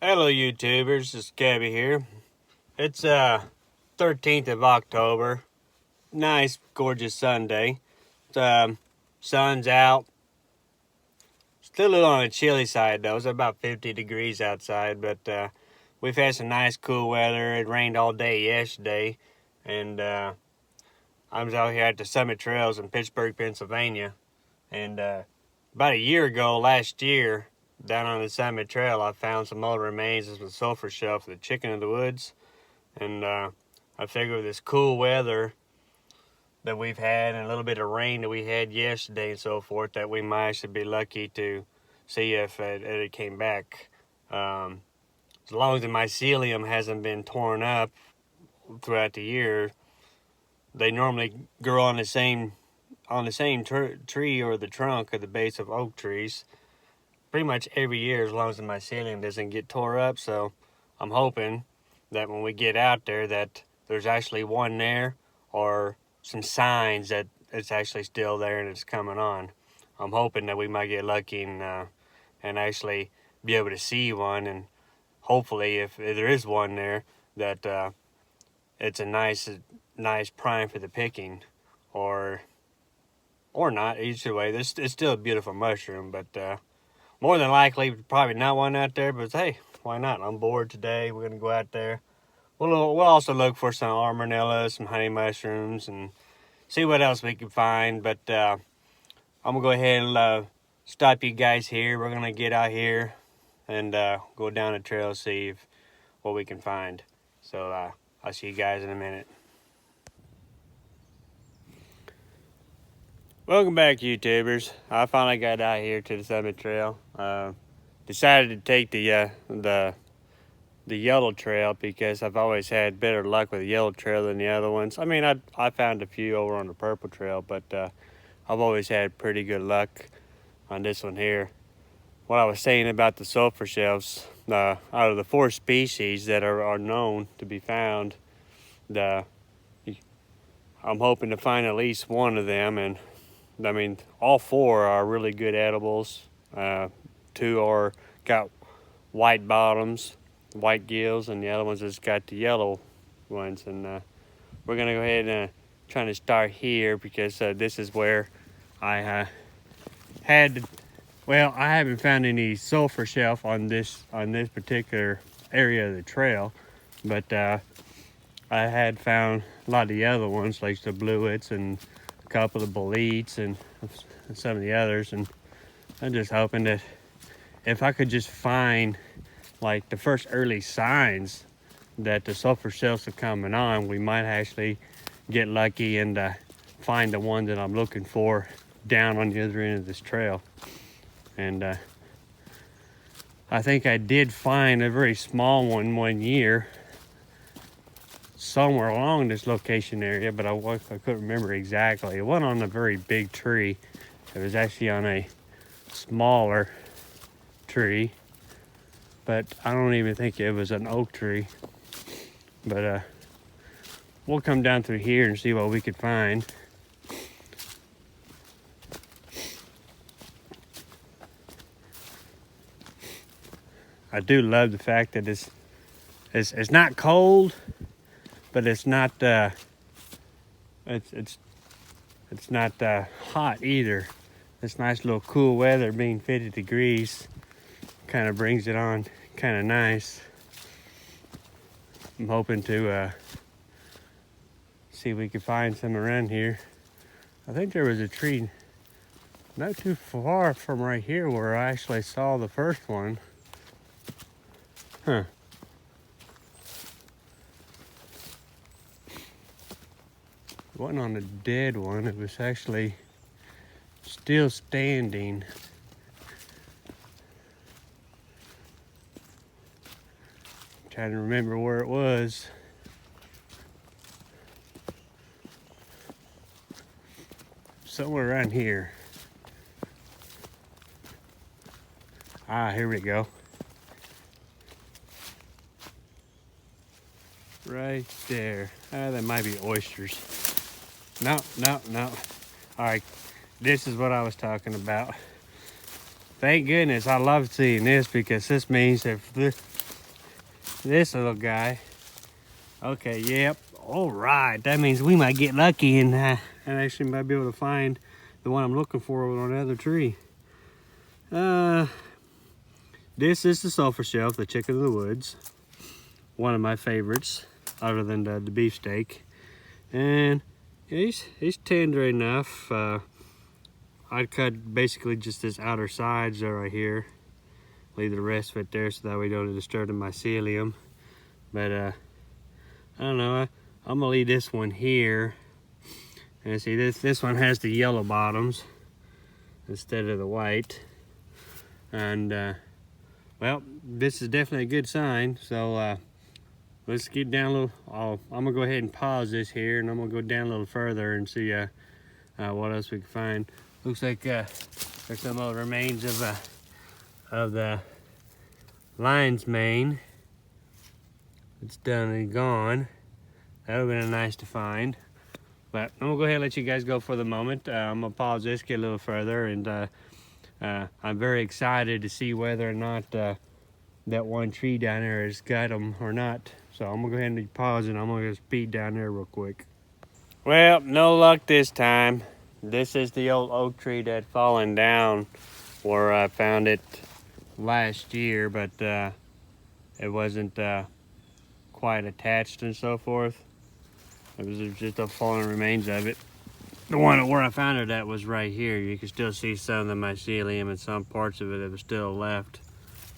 Hello YouTubers, it's Gabby here. It's 13th of October. Nice, gorgeous Sunday. Sun's out. Still a little on the chilly side though. It's about 50 degrees outside, but we've had some nice cool weather. It rained all day yesterday, and I was out here at the Summit Trails in Pittsburgh, Pennsylvania. And about a year ago, last year, down on the Summit Trail, I found some old remains of some sulfur shell for the chicken of the woods. And I figured with this cool weather that we've had and a little bit of rain that we had yesterday and so forth, that we might actually be lucky to see if it came back. As long as the mycelium hasn't been torn up throughout the year, they normally grow on the same tree or the trunk or the base of oak trees pretty much every year, as long as the mycelium doesn't get tore up. So I'm hoping that when we get out there that there's actually one there, or some signs that it's actually still there and it's coming on. I'm hoping that we might get lucky and actually be able to see one, and hopefully if there is one there, that it's a nice prime for the picking, or not. Either way, it's still a beautiful mushroom, but more than likely probably not one out there. But hey, why not? I'm bored today. We're gonna go out there. We'll also look for some armadillos, some honey mushrooms, and see what else we can find. But I'm gonna go ahead and stop you guys here. We're gonna get out here and go down the trail, see what we can find. So I'll see you guys in a minute. Welcome back, YouTubers. I finally got out here to the Summit Trail. Decided to take the yellow trail because I've always had better luck with the yellow trail than the other ones. I mean, I found a few over on the purple trail, but I've always had pretty good luck on this one here. What I was saying about the sulfur shells, out of the 4 species that are known to be found, I'm hoping to find at least one of them. And I mean, all 4 are really good edibles. 2 are got white bottoms, white gills, and the other ones just got the yellow ones. And we're gonna go ahead and try to start here because this is where I I haven't found any sulfur shelf on this particular area of the trail, but I had found a lot of the other ones, like the bluets and a couple of boletes and some of the others. And I'm just hoping that if I could just find like the first early signs that the sulfur shells are coming on, we might actually get lucky and find the one that I'm looking for down on the other end of this trail. And I think I did find a very small one year somewhere along this location area, but I couldn't remember exactly. It wasn't on a very big tree. It was actually on a smaller tree, but I don't even think it was an oak tree. But we'll come down through here and see what we could find. I do love the fact that it's not cold, but it's not it's not hot either. This nice little cool weather, being 50 degrees, kind of brings it on kind of nice. I'm hoping to see if we can find some around here. I think there was a tree not too far from right here where I actually saw the first one. Huh. It wasn't on a dead one. It was actually still standing. I'm trying to remember where it was. Somewhere around here. Ah, here we go. Right there. That might be oysters. No. All right, this is what I was talking about. Thank goodness. I love seeing this because this means if this little guy. Okay, yep. All right, that means we might get lucky and actually might be able to find the one I'm looking for on another tree. This is the sulfur shelf, the chicken of the woods. One of my favorites, other than the beefsteak. And he's tender enough. I'd cut basically just this outer sides right here. Leave the rest of it there so that we don't disturb the mycelium. But I don't know, I'm gonna leave this one here. And see, this one has the yellow bottoms instead of the white. And well, this is definitely a good sign. So let's get down a little. I'm gonna go ahead and pause this here, and I'm gonna go down a little further and see what else we can find. Looks like there's some other remains of the lion's mane. It's done and gone. That would have been nice to find. But I'm gonna go ahead and let you guys go for the moment. I'm gonna pause this, get a little further, and I'm very excited to see whether or not that one tree down there has got them or not. So I'm gonna go ahead and pause and I'm gonna speed down there real quick. Well, no luck this time. This is the old oak tree that fallen down where I found it last year, but it wasn't quite attached and so forth. It was just the fallen remains of it. The one where I found it at was right here. You can still see some of the mycelium and some parts of it that were still left,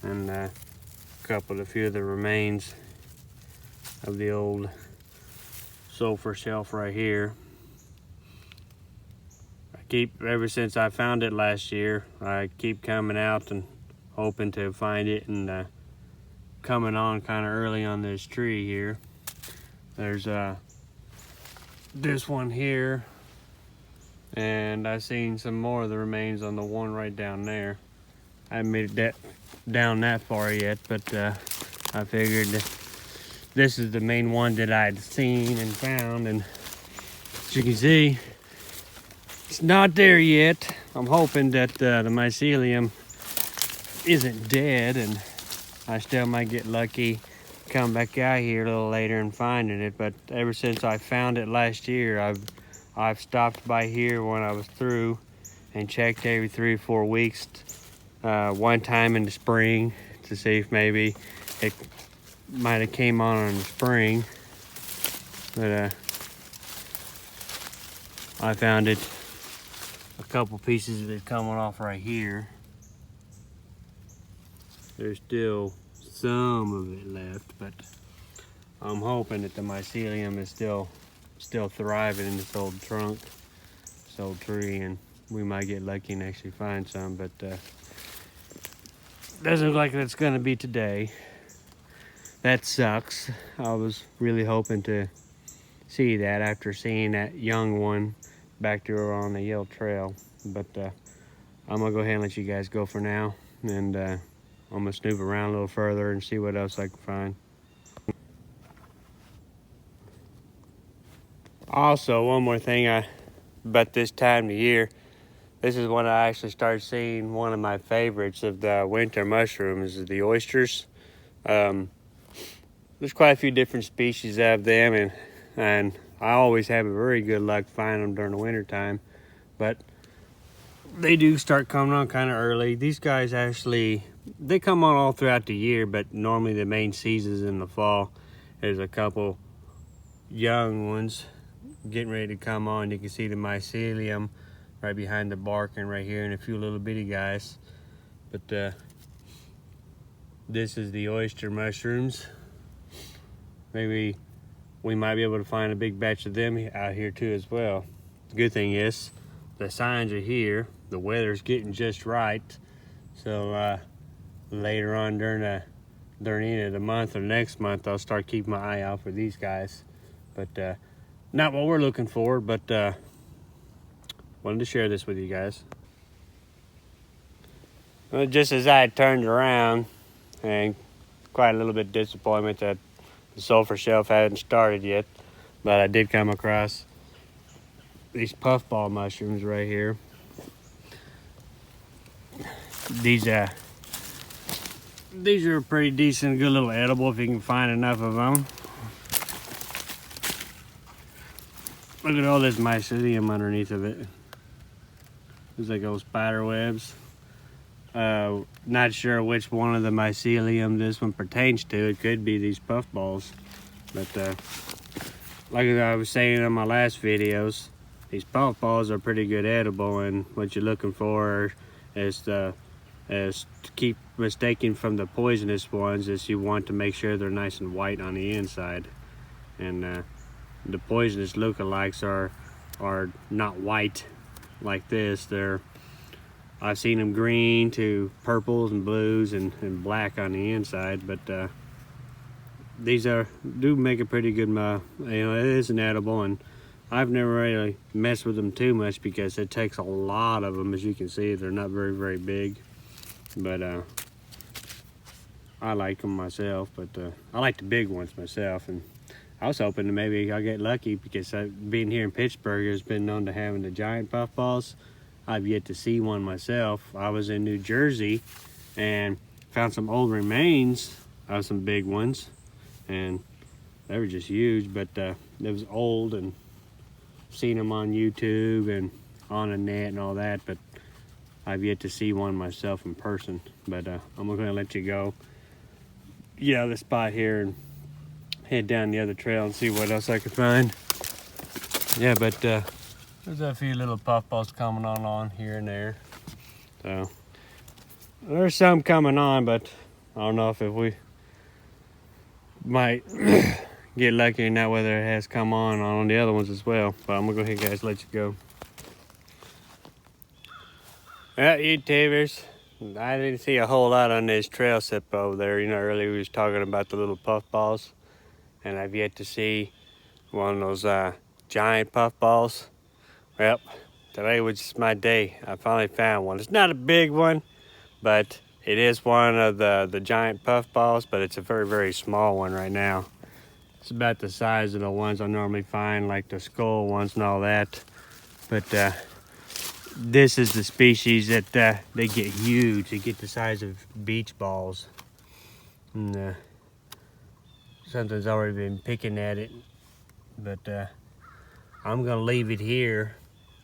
and a few of the remains of the old sulfur shelf right here. Ever since I found it last year, I keep coming out and hoping to find it, and coming on kind of early on this tree here. There's this one here, and I've seen some more of the remains on the one right down there. I haven't made it down that far yet, but I figured this is the main one that I'd seen and found, and as you can see, it's not there yet. I'm hoping that the mycelium isn't dead, and I still might get lucky, come back out here a little later and finding it. But ever since I found it last year, I've stopped by here when I was through and checked every 3 or 4 weeks. One time in the spring to see if maybe it might have came on in the spring, but I found it. A couple pieces of it coming off right here. There's still some of it left, but I'm hoping that the mycelium is still thriving in this old trunk, this old tree, and we might get lucky and actually find some, but doesn't look like it's gonna be today. That sucks. I was really hoping to see that after seeing that young one back there on the Yale Trail, but I'm gonna go ahead and let you guys go for now, and I'm gonna snoop around a little further and see what else I can find. Also, one more thing about this time of year, this is when I actually started seeing one of my favorites of the winter mushrooms, is the oysters. There's quite a few different species of them, and I always have a very good luck finding them during the winter time, but they do start coming on kind of early. These guys actually, they come on all throughout the year, but normally the main season is in the fall. There's a couple young ones getting ready to come on. You can see the mycelium right behind the bark and right here, and a few little bitty guys. But this is the oyster mushrooms. Maybe we might be able to find a big batch of them out here too as well. The good thing is the signs are here. The weather's getting just right. So later on during the end of the month or next month, I'll start keeping my eye out for these guys. But not what we're looking for, but wanted to share this with you guys. Well, just as I turned around, and quite a little bit disappointment that the sulfur shelf hadn't started yet, but I did come across these puffball mushrooms right here. These are pretty decent, good little edible if you can find enough of them. Look at all this mycelium underneath of it. It's like old spider webs. Not sure which one of the mycelium this one pertains to. It could be these puffballs. But like I was saying in my last videos, these puffballs are pretty good edible, and what you're looking for is to keep mistaking from the poisonous ones is you want to make sure they're nice and white on the inside. And the poisonous lookalikes are not white like this. I've seen them green to purples and blues and black on the inside, but these do make a pretty good, it is an edible, and I've never really messed with them too much because it takes a lot of them. As you can see, they're not very big, but I like them myself. But I like the big ones myself, and I was hoping that maybe I'll get lucky because being here in Pittsburgh has been known to having the giant puffballs. I've yet to see one myself. I was in New Jersey and found some old remains of some big ones, and they were just huge, but it was old, and seen them on YouTube and on the net and all that, but I've yet to see one myself in person. But I'm gonna let you go get out of the spot here and head down the other trail and see what else I can find. Yeah, but there's a few little puffballs coming on here and there. So there's some coming on, but I don't know if we might get lucky in that whether it has come on the other ones as well. But I'm gonna go ahead, guys, let you go. Well, YouTubers, I didn't see a whole lot on this trail sip over there. You know, earlier we was talking about the little puffballs, and I've yet to see one of those giant puffballs. Well, today was just my day. I finally found one. It's not a big one, but it is one of the giant puffballs, but it's a very small one right now. It's about the size of the ones I normally find, like the skull ones and all that. But this is the species that they get huge. They get the size of beach balls. And something's already been picking at it. But I'm gonna leave it here,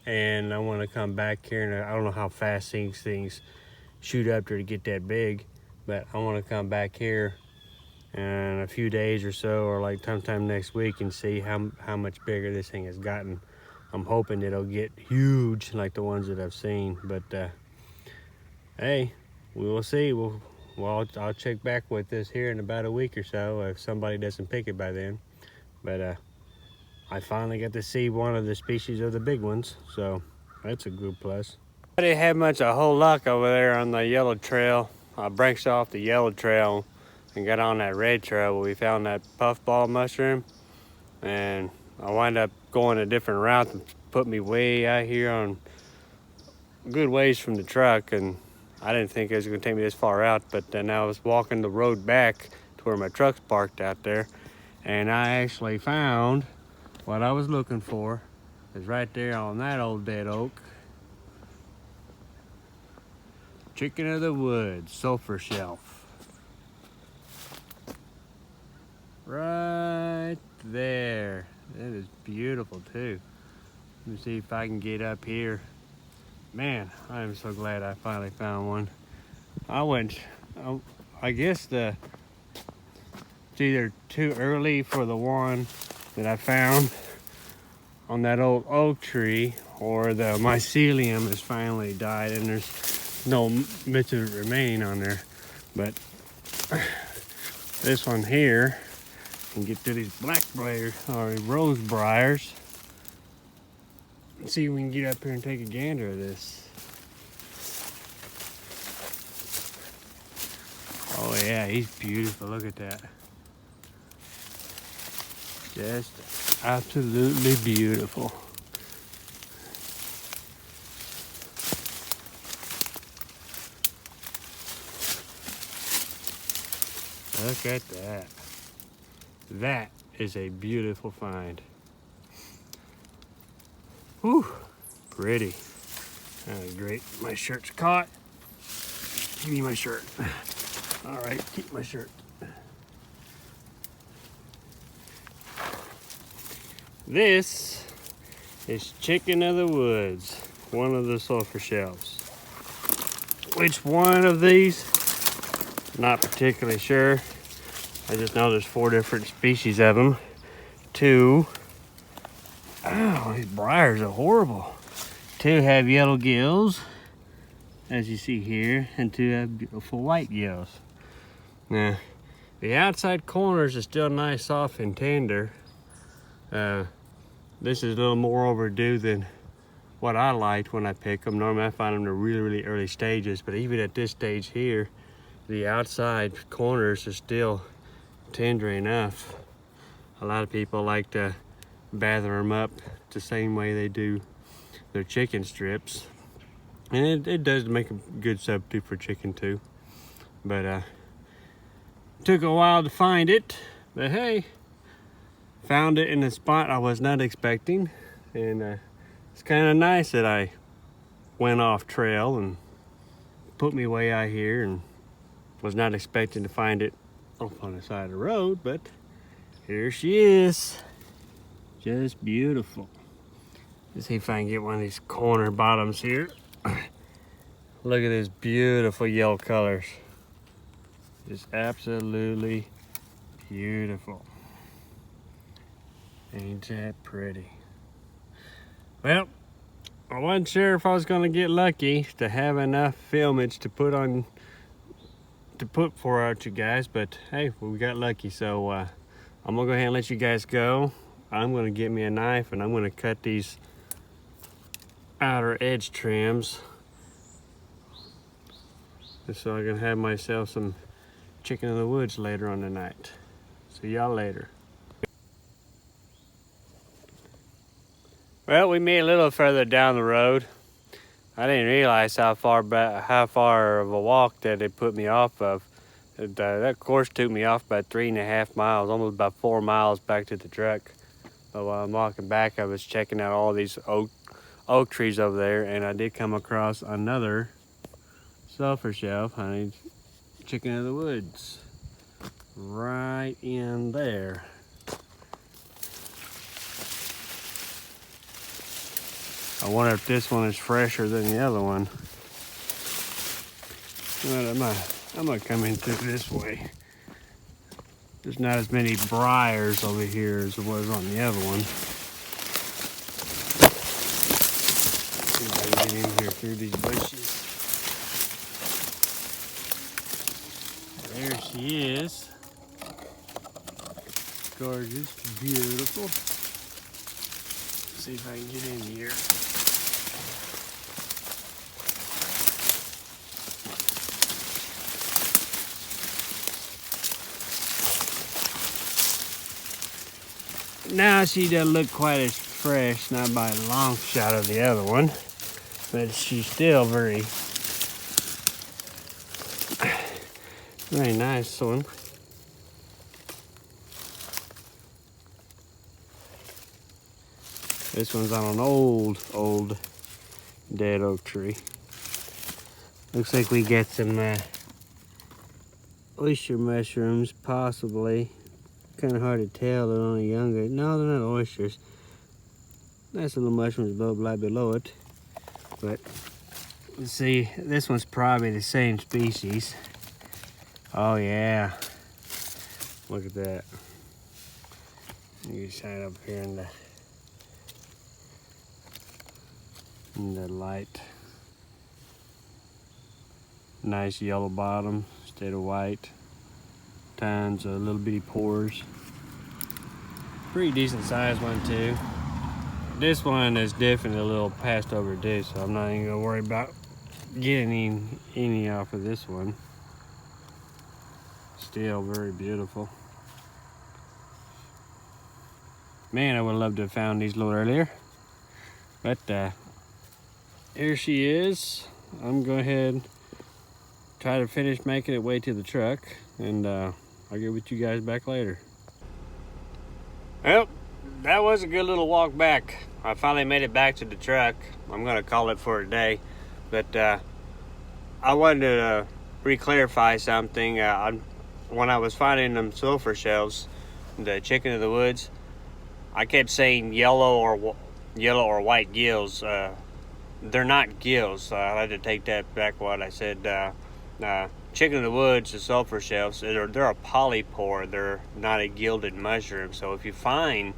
and I want to come back here, and I don't know how fast these things shoot up there to get that big, but I want to come back here in a few days or so, or like sometime next week, and see how much bigger this thing has gotten. I'm hoping it'll get huge like the ones that I've seen, but hey, we will see. I'll check back with this here in about a week or so if somebody doesn't pick it by then. But I finally got to see one of the species of the big ones, so that's a good plus. I didn't have a whole luck over there on the yellow trail. I branched off the yellow trail and got on that red trail where we found that puffball mushroom, and I wound up going a different route and put me way out here on good ways from the truck, and I didn't think it was going to take me this far out. But then I was walking the road back to where my truck's parked out there, and I actually found what I was looking for. Is right there on that old dead oak. Chicken of the woods, sulfur shelf. Right there. That is beautiful too. Let me see if I can get up here. Man, I am so glad I finally found one. I guess it's either too early for the one that I found on that old oak tree, or the mycelium has finally died and there's no bits of it remaining on there. But this one here can get to these black briars or rose briars. Let's see if we can get up here and take a gander of this. Oh yeah, he's beautiful. Look at that. Just absolutely beautiful. Look at that. That is a beautiful find. Whew, pretty. That was great. My shirt's caught. Give me my shirt. All right, keep my shirt. This is chicken of the woods, one of the sulfur shells. Which one of these? Not particularly sure. I just know there's 4 different species of them. 2, oh, these briars are horrible. 2 have yellow gills, as you see here, and 2 have beautiful white gills. Now, the outside corners are still nice, soft, and tender. This is a little more overdue than what I liked when I pick them. Normally I find them in the really, really early stages, but even at this stage here, the outside corners are still tender enough. A lot of people like to bather them up the same way they do their chicken strips. And it does make a good substitute for chicken too. But took a while to find it, but hey, found it in a spot I was not expecting. And it's kind of nice that I went off trail and put me way out here and was not expecting to find it off on the side of the road, but here she is. Just beautiful. Let's see if I can get one of these corner bottoms here. Look at these beautiful yellow colors. Just absolutely beautiful. Ain't that pretty? Well, I wasn't sure if I was gonna get lucky to have enough filmage to put for you guys, but hey, we got lucky. So I'm gonna go ahead and let you guys go. I'm gonna get me a knife and I'm gonna cut these outer edge trims so I can have myself some chicken in the woods later on tonight. See y'all later. Well, we made a little further down the road. I didn't realize how far of a walk that it put me off of. That course took me off about 3.5 miles, almost about 4 miles back to the truck. But while I'm walking back, I was checking out all these oak trees over there, and I did come across another sulfur shell, honey, chicken of the woods, right in there. I wonder if this one is fresher than the other one. Well, I'm gonna come in through this way. There's not as many briars over here as there was on the other one. See if I can get in here through these bushes. There she is. Gorgeous, beautiful. Let's see if I can get in here. Now she doesn't look quite as fresh, not by a long shot of the other one, but she's still very nice one. This one's on an old dead oak tree. Looks like we got some oyster mushrooms, possibly. Kind of hard to tell, they're only younger. No, they're not oysters. Nice little mushrooms right below it. But let's see, this one's probably the same species. Oh yeah, look at that. You can shine up here in the light. Nice yellow bottom instead of white. Tons of little bitty pores. Pretty decent sized one too. This one is definitely a little past overdue, so I'm not even gonna worry about getting any off of this one. Still very beautiful. Man, I would love to have found these a little earlier. But here she is. I'm going to go ahead and try to finish making it way to the truck, and I'll get with you guys back later. Well, that was a good little walk back. I finally made it back to the truck. I'm gonna call it for a day, but I wanted to re-clarify something. When I was finding them sulfur shells, the chicken of the woods, I kept saying yellow or white gills. They're not gills. I had to take that back. What I said. Chicken of the woods, the sulfur shells, they're a polypore. They're not a gilded mushroom. So if you find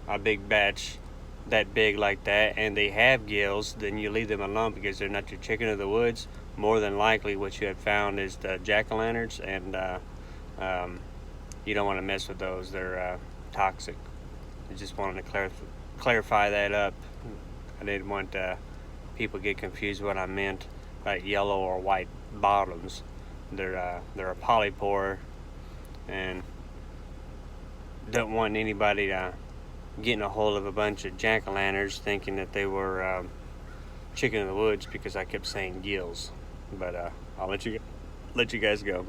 a big batch that big like that and they have gills, then you leave them alone because they're not your chicken of the woods. More than likely what you have found is the jack-o'-lanterns, and you don't want to mess with those. They're toxic. I just wanted to clarify that up. I didn't want people get confused what I meant by yellow or white bottoms. They're a polypore, and don't want anybody getting a hold of a bunch of jack-o'-lanterns thinking that they were chicken of the woods because I kept saying gills. But I'll let you guys go.